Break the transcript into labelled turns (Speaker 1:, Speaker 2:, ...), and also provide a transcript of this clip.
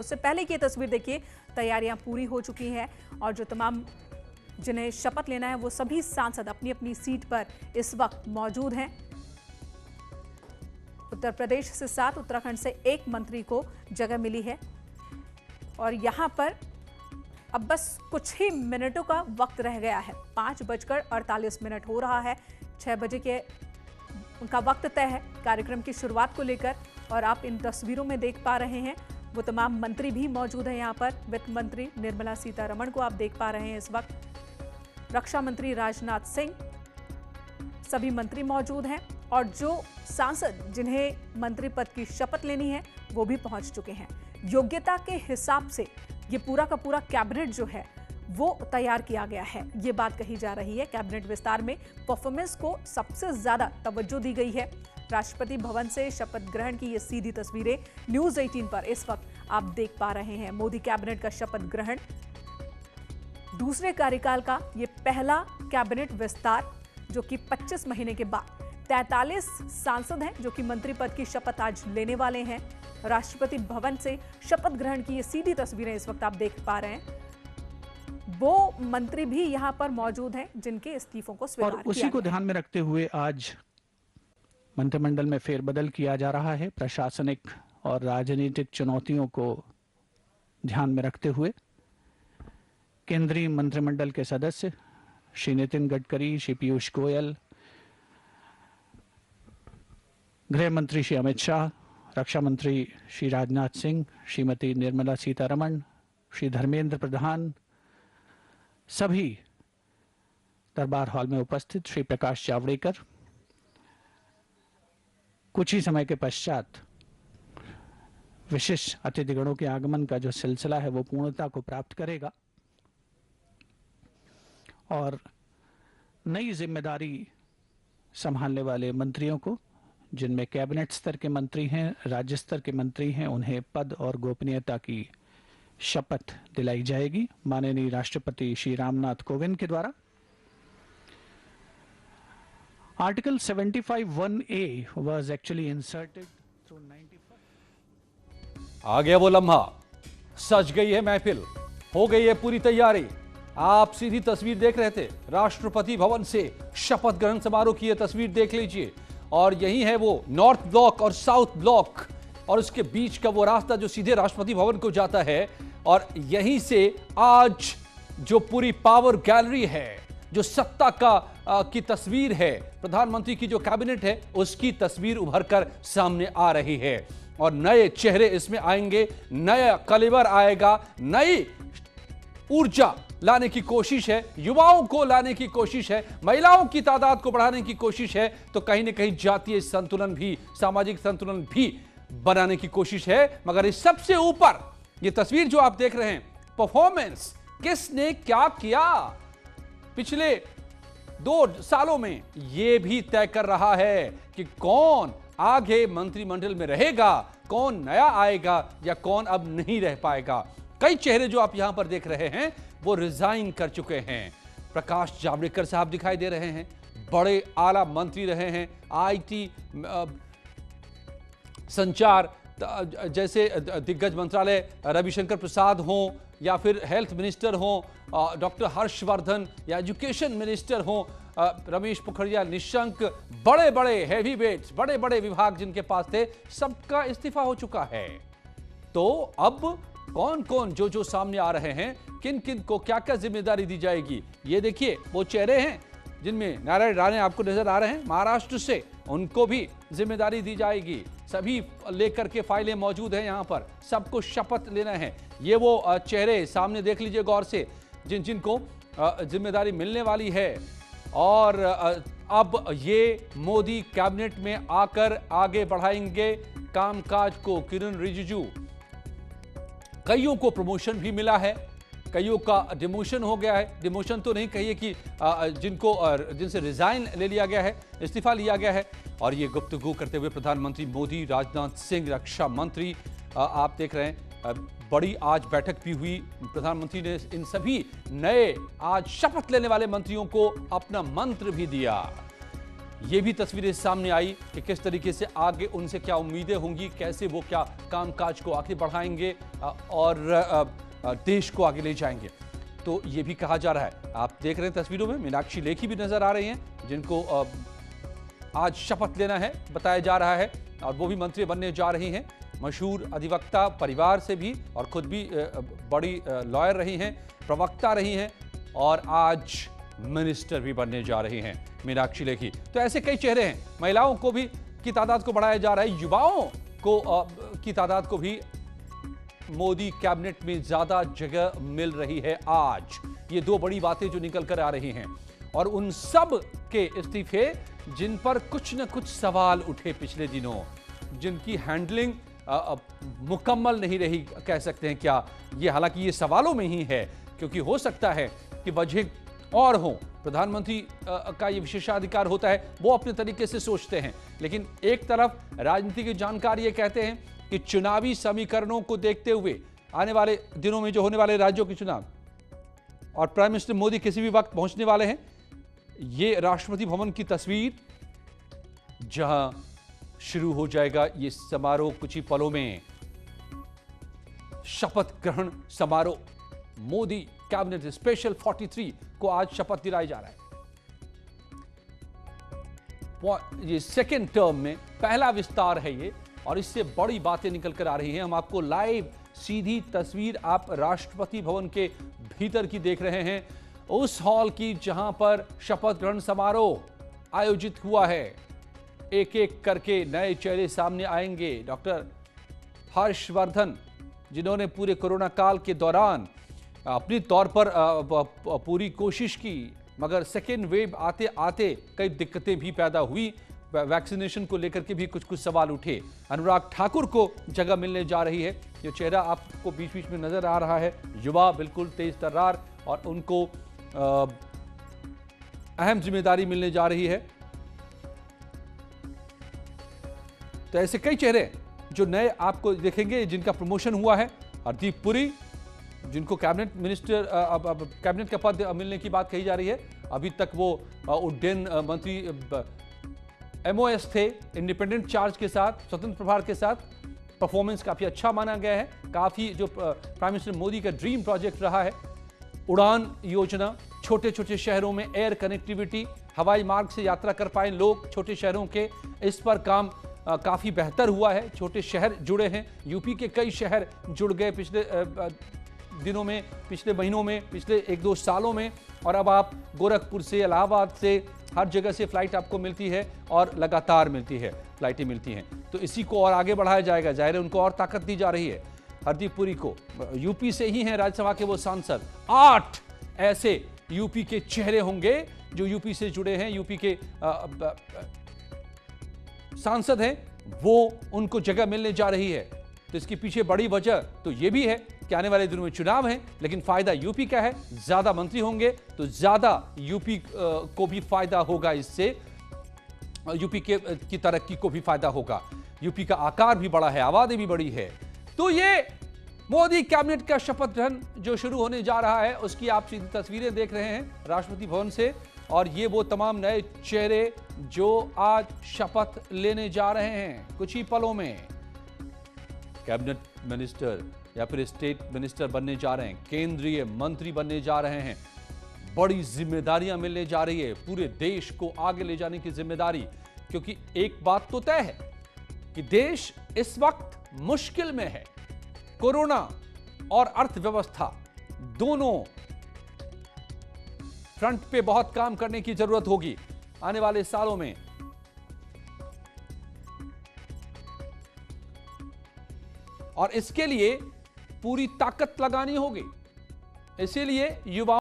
Speaker 1: उससे पहले की तस्वीर देखिए, तैयारियां पूरी हो चुकी हैं और जो तमाम जिन्हें शपथ लेना है वो सभी सांसद अपनी अपनी सीट पर इस वक्त मौजूद हैं। उत्तर प्रदेश से 7, उत्तराखंड से 1 मंत्री को जगह मिली है और यहां पर अब बस कुछ ही मिनटों का वक्त रह गया है। 5:48 हो रहा है। 6 बजे के उनका वक्त तय है कार्यक्रम की शुरुआत को लेकर और आप इन तस्वीरों में देख पा रहे हैं वो तमाम मंत्री भी मौजूद हैं। यहाँ पर वित्त मंत्री निर्मला सीतारमण को आप देख पा रहे हैं इस वक्त। रक्षा मंत्री राजनाथ सिंह, सभी मंत्री मौजूद हैं और जो सांसद जिन्हें मंत्री पद की शपथ लेनी है वो भी पहुंच चुके हैं। योग्यता के हिसाब से ये पूरा का पूरा कैबिनेट जो है वो तैयार किया गया है, ये बात कही जा रही है। कैबिनेट विस्तार में परफॉर्मेंस को सबसे ज्यादा तवज्जो दी गई है। राष्ट्रपति भवन से शपथ ग्रहण की ये सीधी तस्वीरें न्यूज 18 पर इस वक्त आप देख पा रहे हैं। मोदी कैबिनेट का शपथ ग्रहण, दूसरे कार्यकाल का ये पहला कैबिनेट विस्तार जो कि 25 महीने के बाद 43 सांसद हैं जो कि मंत्री पद की शपथ आज लेने वाले हैं। राष्ट्रपति भवन से शपथ ग्रहण की ये सीधी तस्वीरें इस वक्त आप देख पा रहे हैं। वो मंत्री भी यहां पर मौजूद हैं जिनके इस्तीफों को स्वीकार किया
Speaker 2: और उसी को ध्यान में रखते हुए आज मंत्रिमंडल में फेरबदल किया जा रहा है। प्रशासनिक और राजनीतिक चुनौतियों को ध्यान में रखते हुए केंद्रीय मंत्रिमंडल के सदस्य श्री नितिन गडकरी, श्री पीयूष गोयल, गृह मंत्री श्री अमित शाह, रक्षा मंत्री श्री राजनाथ सिंह, श्रीमती निर्मला सीतारमण, श्री धर्मेंद्र प्रधान, सभी दरबार हॉल में उपस्थित, श्री प्रकाश जावड़ेकर। कुछ ही समय के पश्चात विशिष्ट अतिथिगणों के आगमन का जो सिलसिला है वो पूर्णता को प्राप्त करेगा और नई जिम्मेदारी संभालने वाले मंत्रियों को, जिनमें कैबिनेट स्तर के मंत्री हैं, राज्य स्तर के मंत्री हैं, उन्हें पद और गोपनीयता की शपथ दिलाई जाएगी माननीय राष्ट्रपति श्री रामनाथ कोविंद के द्वारा। Article 75(1)(a was actually inserted through 95।
Speaker 3: आ गया वो लम्हा, सज गई है महफिल, हो गई है पूरी तैयारी। आप सीधी तस्वीर देख रहे थे, राष्ट्रपति भवन से शपथ ग्रहण समारोह की यह तस्वीर देख लीजिए और यही है वो नॉर्थ ब्लॉक और साउथ ब्लॉक और उसके बीच का वो रास्ता जो सीधे राष्ट्रपति भवन को जाता है और यहीं से आज जो पूरी पावर गैलरी है, जो सत्ता की तस्वीर है, प्रधानमंत्री की जो कैबिनेट है उसकी तस्वीर उभर कर सामने आ रही है और नए चेहरे इसमें आएंगे, नया कलेवर आएगा, नई ऊर्जा लाने की कोशिश है, युवाओं को लाने की कोशिश है, महिलाओं की तादाद को बढ़ाने की कोशिश है, तो कहीं ना कहीं जातीय संतुलन भी, सामाजिक संतुलन भी बनाने की कोशिश है। मगर इस सबसे ऊपर ये तस्वीर जो आप देख रहे हैं, परफॉर्मेंस किसने क्या किया पिछले 2 सालों में, यह भी तय कर रहा है कि कौन आगे मंत्रिमंडल में रहेगा, कौन नया आएगा या कौन अब नहीं रह पाएगा। कई चेहरे जो आप यहां पर देख रहे हैं वो रिजाइन कर चुके हैं। प्रकाश जावड़ेकर साहब दिखाई दे रहे हैं, बड़े आला मंत्री रहे हैं, आईटी, संचार जैसे दिग्गज मंत्रालय, रविशंकर प्रसाद हों या फिर हेल्थ मिनिस्टर हों, डॉक्टर हर्षवर्धन या एजुकेशन मिनिस्टर हों, रमेश पोखरियाल निशंक, बड़े बड़े हैवी वेट्स, बड़े बड़े विभाग जिनके पास थे, सबका इस्तीफा हो चुका है। तो अब कौन कौन जो सामने आ रहे हैं, किन किन को क्या क्या जिम्मेदारी दी जाएगी, ये देखिए। वो चेहरे हैं जिनमें नारायण राणे आपको नजर आ रहे हैं महाराष्ट्र से, उनको भी जिम्मेदारी दी जाएगी। सभी लेकर के फाइलें मौजूद हैं यहाँ पर, सबको शपथ लेना है। ये वो चेहरे सामने देख लीजिए गौर से, जिन जिनको जिम्मेदारी मिलने वाली है और अब ये मोदी कैबिनेट में आकर आगे बढ़ाएंगे कामकाज को। किरण रिजिजू, कईयों को प्रमोशन भी मिला है, कईयों का डिमोशन हो गया है। डिमोशन तो नहीं कहिए कि जिनसे रिजाइन ले लिया गया है, इस्तीफा लिया गया है। और ये गुफ्तगू करते हुए प्रधानमंत्री मोदी, राजनाथ सिंह, रक्षा मंत्री, आप देख रहे हैं बड़ी आज बैठक भी हुई। प्रधानमंत्री ने इन सभी नए आज शपथ लेने वाले मंत्रियों को अपना मंत्र भी दिया। ये भी तस्वीरें सामने आई कि किस तरीके से आगे उनसे क्या उम्मीदें होंगी, कैसे वो क्या कामकाज को आगे बढ़ाएंगे और देश को आगे ले जाएंगे। तो ये भी कहा जा रहा है, आप देख रहे हैं तस्वीरों में मीनाक्षी लेखी भी नजर आ रही हैं जिनको आज शपथ लेना है बताया जा रहा है, और वो भी मंत्री बनने जा रही हैं। मशहूर अधिवक्ता परिवार से भी और खुद भी बड़ी लॉयर रही हैं, प्रवक्ता रही हैं और आज मिनिस्टर भी बनने जा रही हैं मीनाक्षी लेखी। तो ऐसे कई चेहरे हैं। महिलाओं को भी की तादाद को बढ़ाया जा रहा है, युवाओं को की तादाद को भी मोदी कैबिनेट में ज्यादा जगह मिल रही है आज। ये दो बड़ी बातें जो निकल कर आ रही हैं, और उन सब के इस्तीफे जिन पर कुछ न कुछ सवाल उठे पिछले दिनों, जिनकी हैंडलिंग मुकम्मल नहीं रही कह सकते हैं क्या ये, हालांकि ये सवालों में ही है क्योंकि हो सकता है कि वजह और हो। प्रधानमंत्री का ये विशेषाधिकार होता है, वो अपने तरीके से सोचते हैं, लेकिन एक तरफ राजनीति के जानकार ये कहते हैं कि चुनावी समीकरणों को देखते हुए आने वाले दिनों में जो होने वाले राज्यों के चुनाव और प्राइम मिनिस्टर मोदी किसी भी वक्त पहुंचने वाले हैं। ये राष्ट्रपति भवन की तस्वीर जहां शुरू हो जाएगा ये समारोह कुछ ही पलों में, शपथ ग्रहण समारोह। मोदी कैबिनेट स्पेशल 43 को आज शपथ दिलाई जा रहा है। ये सेकेंड टर्म में पहला विस्तार है ये, और इससे बड़ी बातें निकल कर आ रही हैं। हम आपको लाइव सीधी तस्वीर आप राष्ट्रपति भवन के भीतर की देख रहे हैं, उस हॉल की जहां पर शपथ ग्रहण समारोह आयोजित हुआ है। एक एक करके नए चेहरे सामने आएंगे। डॉक्टर हर्षवर्धन, जिन्होंने पूरे कोरोना काल के दौरान अपनी तौर पर पूरी कोशिश की, मगर सेकेंड वेव आते आते कई दिक्कतें भी पैदा हुई, वैक्सीनेशन को लेकर के भी कुछ कुछ सवाल उठे। अनुराग ठाकुर को जगह मिलने जा रही है, जो चेहरा आपको बीच बीच में नजर आ रहा है, युवा बिल्कुल तेज तर्रार, और उनको अहम जिम्मेदारी मिलने जा रही है। तो ऐसे कई चेहरे जो नए आपको देखेंगे, जिनका प्रमोशन हुआ है। हरदीप पुरी, जिनको कैबिनेट मिनिस्टर कैबिनेट का पद मिलने की बात कही जा रही है, अभी तक वो उड्डयन मंत्री MOS थे, इंडिपेंडेंट चार्ज के साथ, स्वतंत्र प्रभार के साथ। परफॉर्मेंस काफी अच्छा माना गया है, काफी जो प्राइम मिनिस्टर मोदी का ड्रीम प्रोजेक्ट रहा है। उड़ान योजना, छोटे छोटे शहरों में एयर कनेक्टिविटी, हवाई मार्ग से यात्रा कर पाए लोग छोटे शहरों के, इस पर काम काफी बेहतर हुआ है। छोटे शहर जुड़े हैं, यूपी के कई शहर जुड़ गए पिछले दिनों में, पिछले महीनों में, पिछले 1-2 सालों में, और अब आप गोरखपुर से, इलाहाबाद से, हर जगह से फ्लाइट आपको मिलती है और लगातार मिलती है, फ्लाइटें मिलती हैं। तो इसी को और आगे बढ़ाया जाएगा, जाहिर है उनको और ताकत दी जा रही है। हरदीप पुरी को यूपी से ही हैं राज्यसभा के वो सांसद। 8 ऐसे यूपी के चेहरे होंगे जो यूपी से जुड़े हैं, यूपी के सांसद हैं, वो उनको जगह मिलने जा रही है। तो इसके पीछे बड़ी वजह तो ये भी है कि आने वाले दिनों में चुनाव है, लेकिन फायदा यूपी का है। ज्यादा मंत्री होंगे तो ज्यादा यूपी को भी फायदा होगा, इससे यूपी की तरक्की को भी फायदा होगा। यूपी का आकार भी बड़ा है, आबादी भी बड़ी है। तो ये मोदी कैबिनेट का शपथ ग्रहण जो शुरू होने जा रहा है, उसकी आप सीधी तस्वीरें देख रहे हैं राष्ट्रपति भवन से, और ये वो तमाम नए चेहरे जो आज शपथ लेने जा रहे हैं कुछ ही पलों में। कैबिनेट मिनिस्टर या फिर स्टेट मिनिस्टर बनने जा रहे हैं, केंद्रीय मंत्री बनने जा रहे हैं। बड़ी जिम्मेदारियां मिलने जा रही है, पूरे देश को आगे ले जाने की जिम्मेदारी। क्योंकि एक बात तो तय है कि देश इस वक्त मुश्किल में है। कोरोना और अर्थव्यवस्था दोनों फ्रंट पे बहुत काम करने की जरूरत होगी आने वाले सालों में। और इसके लिए पूरी ताकत लगानी होगी। इसीलिए युवा